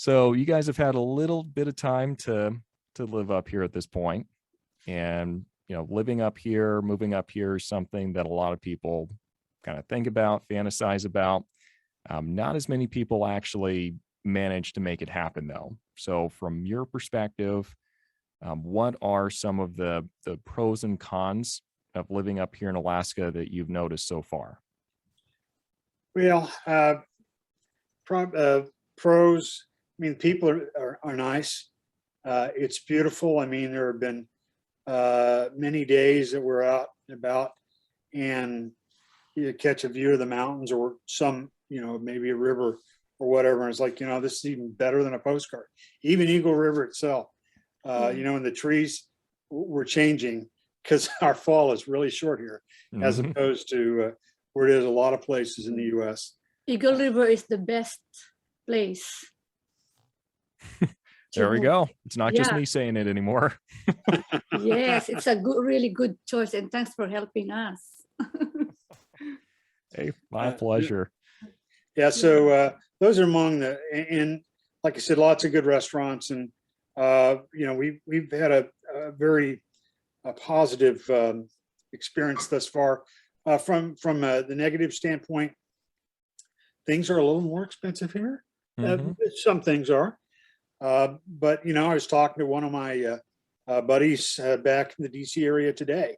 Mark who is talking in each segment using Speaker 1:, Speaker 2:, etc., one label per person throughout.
Speaker 1: So you guys have had a little bit of time to live up here at this point, and living up here, moving up here is something that a lot of people kind of think about, fantasize about. Not as many people actually manage to make it happen, though. So, from your perspective, what are some of the pros and cons of living up here in Alaska that you've noticed so far?
Speaker 2: Well, pros. I mean, people are nice. It's beautiful. I mean, there have been many days that we're out and about, and you catch a view of the mountains or some, maybe a river or whatever. And it's like, this is even better than a postcard. Even Eagle River itself, and the trees were changing because our fall is really short here, as
Speaker 1: Mhm.
Speaker 2: opposed to where it is a lot of places in the U.S.
Speaker 3: Eagle River is the best place to
Speaker 1: There we
Speaker 3: move.
Speaker 1: go. It's not just
Speaker 3: Yeah.
Speaker 1: me saying it anymore.
Speaker 3: Yes, it's a really good choice, and thanks for helping us.
Speaker 1: Hey, my
Speaker 2: Uh,
Speaker 1: pleasure.
Speaker 2: Yeah, so those are among and like I said, lots of good restaurants, and we've had a very positive experience thus far. From the negative standpoint, things are a little more expensive here.
Speaker 1: Mhm.
Speaker 2: Some things are, but I was talking to one of my buddies back in the DC area today,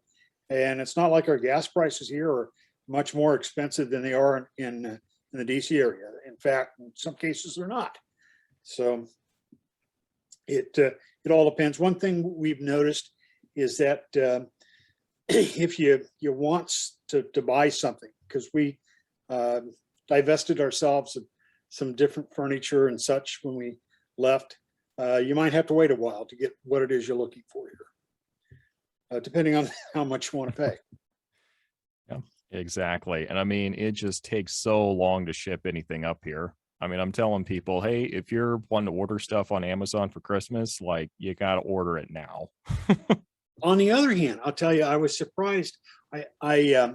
Speaker 2: and it's not like our gas prices here are much more expensive than they are in the DC area. In fact, in some cases they're not. So it all depends. One thing we've noticed is that if you want to buy something, because we divested ourselves of some different furniture and such when we left, you might have to wait a while to get what it is you're looking for here, depending on how much you want to pay.
Speaker 1: Yeah, exactly. And I mean, it just takes so long to ship anything up here. I mean, I'm telling people, hey, if you're wanting to order stuff on Amazon for Christmas, like you got to order it now.
Speaker 2: On the other hand, I'll tell you, I was surprised. I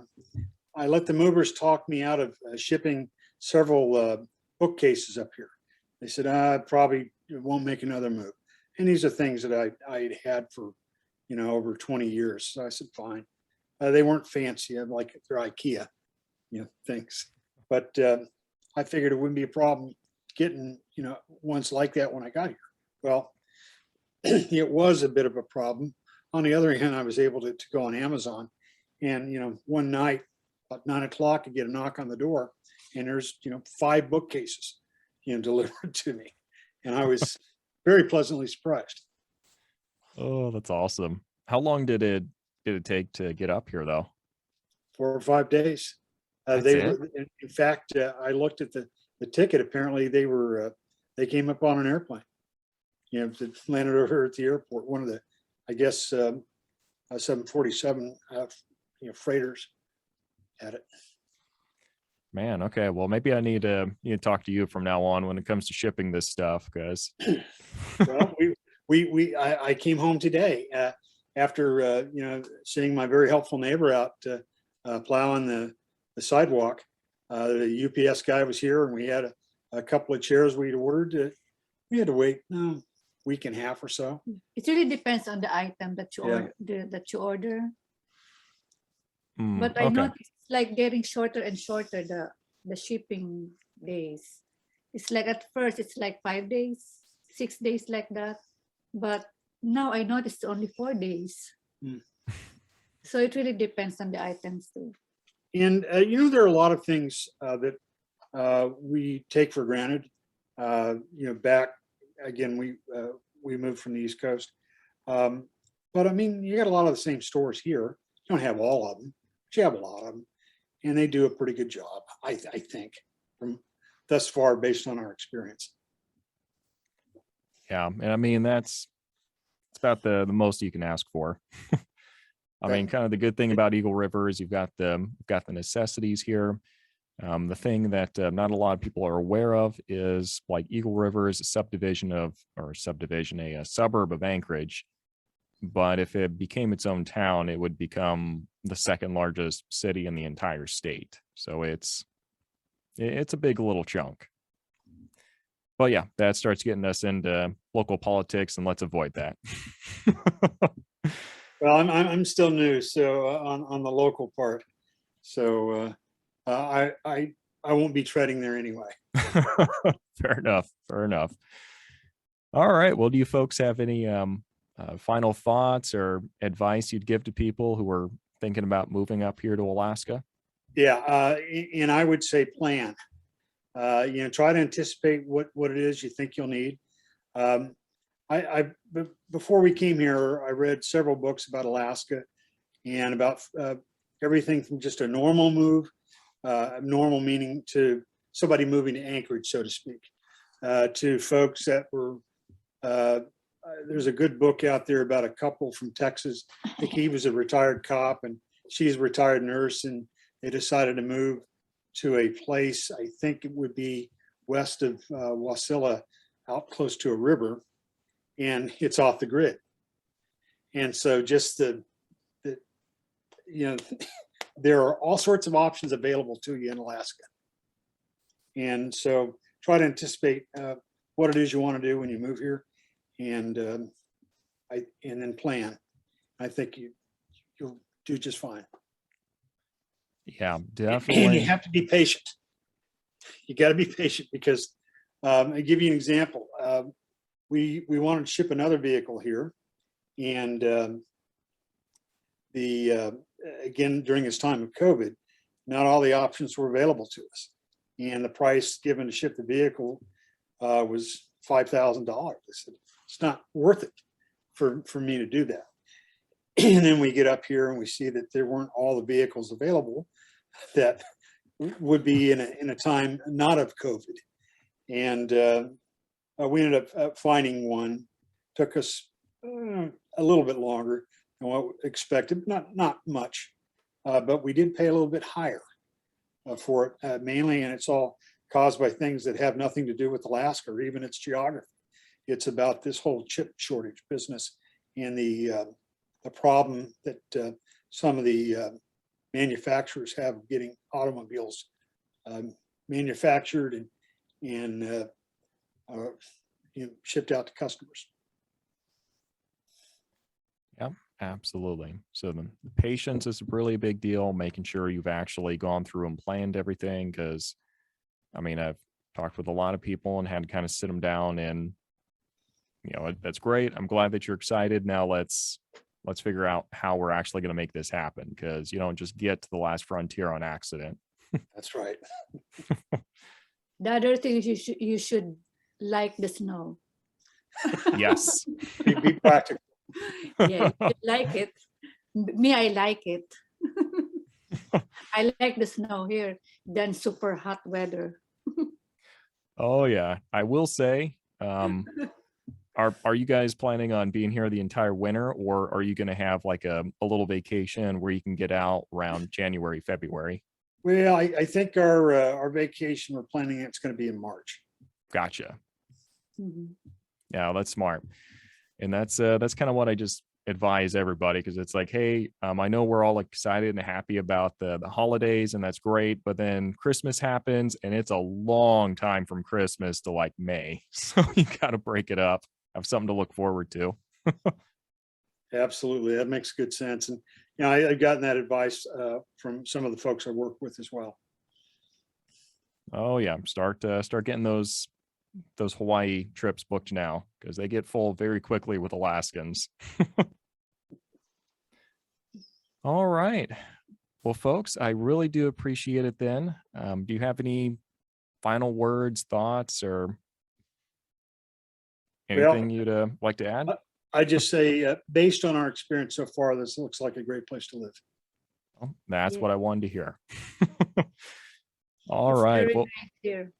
Speaker 2: let the movers talk me out of shipping several bookcases up here. They said, I probably won't make another move. And these are things that I had for, over 20 years. So I said, fine. They weren't fancy. I'm like, they're IKEA, things. But I figured it wouldn't be a problem getting, ones like that when I got here. Well, it was a bit of a problem. On the other hand, I was able to go on Amazon, and one night about 9 o'clock, I get a knock on the door, and there's 5 bookcases delivered to me, and I was very pleasantly surprised.
Speaker 1: Oh, that's awesome. How long did it take to get up here though?
Speaker 2: 4 or 5 days.
Speaker 1: That's
Speaker 2: They
Speaker 1: it?
Speaker 2: were, in fact, I looked at the ticket. Apparently, they came up on an airplane. That landed over at the airport. One of the, I guess, 747 freighters had it.
Speaker 1: Man, okay. Well, maybe I need to talk to you from now on when it comes to shipping this stuff, because
Speaker 2: Well, I came home today after seeing my very helpful neighbor out plowing the sidewalk. The UPS guy was here, and we had a couple of chairs we'd ordered. We had to wait a week and a half or so.
Speaker 3: It really depends on the item that you
Speaker 2: Yeah.
Speaker 3: order. But I
Speaker 1: okay.
Speaker 3: noticed it's like getting shorter and shorter the shipping days. It's like at first it's like 5 days, 6 days like that. But now I noticed only 4 days.
Speaker 2: Mm.
Speaker 3: So it really depends on the items too.
Speaker 2: And there are a lot of things that we take for granted. Back again, we moved from the East Coast, but I mean, you got a lot of the same stores here. You don't have all of them, but you have a lot of them, and they do a pretty good job, I think, from thus far, based on our experience.
Speaker 1: Yeah, and I mean it's about the most you can ask for. I mean, kind of the good thing about Eagle River is you've got the necessities here. The thing that not a lot of people are aware of is like Eagle River is a suburb of Anchorage. But if it became its own town, it would become the second largest city in the entire state. So it's a big little chunk. But yeah, that starts getting us into local politics, and let's avoid that.
Speaker 2: Well, I'm still new, so on the local part, so I won't be treading there anyway.
Speaker 1: Fair enough. Fair enough. All right. Well, do you folks have any final thoughts or advice you'd give to people who are thinking about moving up here to Alaska?
Speaker 2: Yeah, and I would say plan. Try to anticipate what it is you think you'll need. Before we came here, I read several books about Alaska and about everything from just a normal move, normal meaning to somebody moving to Anchorage, so to speak, to folks that were. There's a good book out there about a couple from Texas. I think he was a retired cop and she's a retired nurse, and they decided to move to a place, I think it would be west of Wasilla, out close to a river, and it's off the grid. And so just there are all sorts of options available to you in Alaska. And so try to anticipate what it is you want to do when you move here, and then plan. I think you'll do just fine.
Speaker 1: Yeah,
Speaker 2: And
Speaker 1: definitely.
Speaker 2: you have to be patient. You got to be patient because I give you an example. We wanted to ship another vehicle here, and again during this time of COVID, not all the options were available to us, and the price given to ship the vehicle was $5,000. I said it's not worth it for me to do that. And then we get up here and we see that there weren't all the vehicles available that would be in a time not of COVID. And we ended up finding one. Took us a little bit longer than what we expected, not much, but we did pay a little bit higher for it, mainly, and it's all caused by things that have nothing to do with Alaska or even its geography. It's about this whole chip shortage business and the problem that some of the manufacturers have getting automobiles manufactured and shipped out to customers.
Speaker 1: Yeah, absolutely. So the patience is really a big deal, making sure you've actually gone through and planned everything. Because, I mean, I've talked with a lot of people and had to kind of sit them down and, that's great. I'm glad that you're excited. Now let's figure out how we're actually going to make this happen, because you don't just get to the last frontier on accident.
Speaker 2: That's right.
Speaker 3: The other thing is you should like the snow.
Speaker 1: Yes.
Speaker 2: Be practical.
Speaker 3: Yeah, you like it. Me, I like it. I like the snow here than super hot weather.
Speaker 1: Oh yeah. I will say, are you guys planning on being here the entire winter, or are you going to have like a little vacation where you can get out around January, February?
Speaker 2: Well, I think our vacation, we're planning it's going to be in March.
Speaker 1: Gotcha.
Speaker 3: Mhm.
Speaker 1: Yeah, that's smart. And that's kind of what I just advise everybody, because it's like, hey, I know we're all excited and happy about the holidays, and that's great, but then Christmas happens and it's a long time from Christmas to like May. So you got to break it up, have something to look forward to.
Speaker 2: Absolutely, that makes good sense. And I've gotten that advice from some of the folks I work with as well.
Speaker 1: Oh yeah, start getting those Hawaii trips booked now, because they get full very quickly with Alaskans. All right. Well, folks, I really do appreciate it then. Do you have any final words, thoughts, or anything you'd like to add?
Speaker 2: I just say, based on our experience so far, this looks like a great place to live.
Speaker 1: Well, that's
Speaker 3: Yeah.
Speaker 1: what I wanted to hear. All
Speaker 3: It's
Speaker 1: right.
Speaker 3: very
Speaker 1: Well,
Speaker 3: nice here.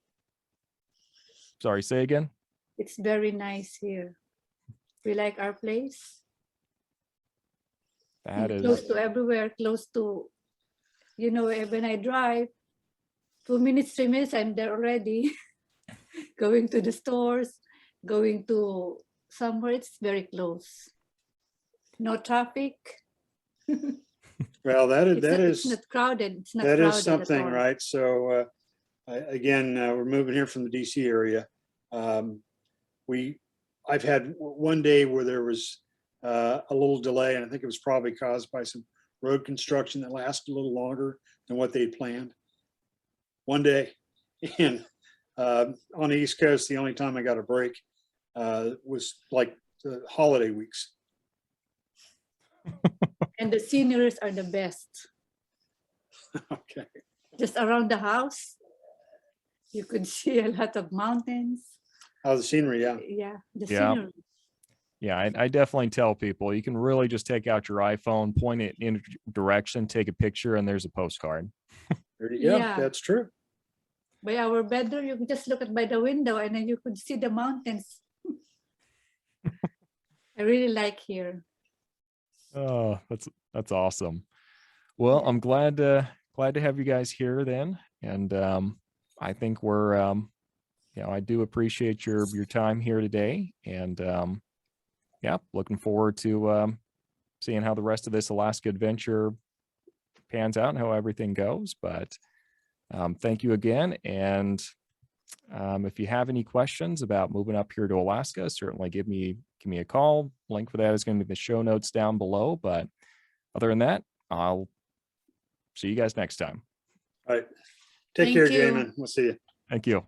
Speaker 1: sorry, say again.
Speaker 3: It's very nice here. We like our place.
Speaker 1: That
Speaker 3: And
Speaker 1: is
Speaker 3: close to everywhere, close to, when I drive, 2 minutes, 3 minutes, I'm there already. Going to the stores, going to somewhere, it's very close. No traffic.
Speaker 2: Well,
Speaker 3: It's not crowded. It's not
Speaker 2: that
Speaker 3: crowded
Speaker 2: is something,
Speaker 3: at all.
Speaker 2: right? So again, we're moving here from the DC area, I've had one day where there was a little delay, and I think it was probably caused by some road construction that lasted a little longer than what they'd planned. One day, and on the East Coast, the only time I got a break was like the holiday weeks.
Speaker 3: And the sceneries are the best.
Speaker 2: Okay.
Speaker 3: Just around the house, you could see a lot of mountains.
Speaker 2: Oh, the scenery, yeah.
Speaker 3: Yeah, the
Speaker 1: Yeah.
Speaker 3: scenery.
Speaker 1: Yeah, I definitely tell people you can really just take out your iPhone, point it in a direction, take a picture, and there's a postcard.
Speaker 2: Yeah,
Speaker 3: Yeah.
Speaker 2: that's true.
Speaker 3: By our bedroom, you could just look at by the window and then you could see the mountains. I really like here.
Speaker 1: Oh, that's awesome. Well,
Speaker 3: Yeah.
Speaker 1: I'm glad to have you guys here then, and I think we're I do appreciate your time here today, and yeah, looking forward to seeing how the rest of this Alaska adventure pans out and how everything goes. But thank you again, and if you have any questions about moving up here to Alaska, certainly give me a call. Link for that is going to be in the show notes down below. But other than that, I'll see you guys next time.
Speaker 2: All right. Take
Speaker 3: Thank
Speaker 2: care,
Speaker 3: you.
Speaker 2: Jamin. We'll see you.
Speaker 1: Thank you.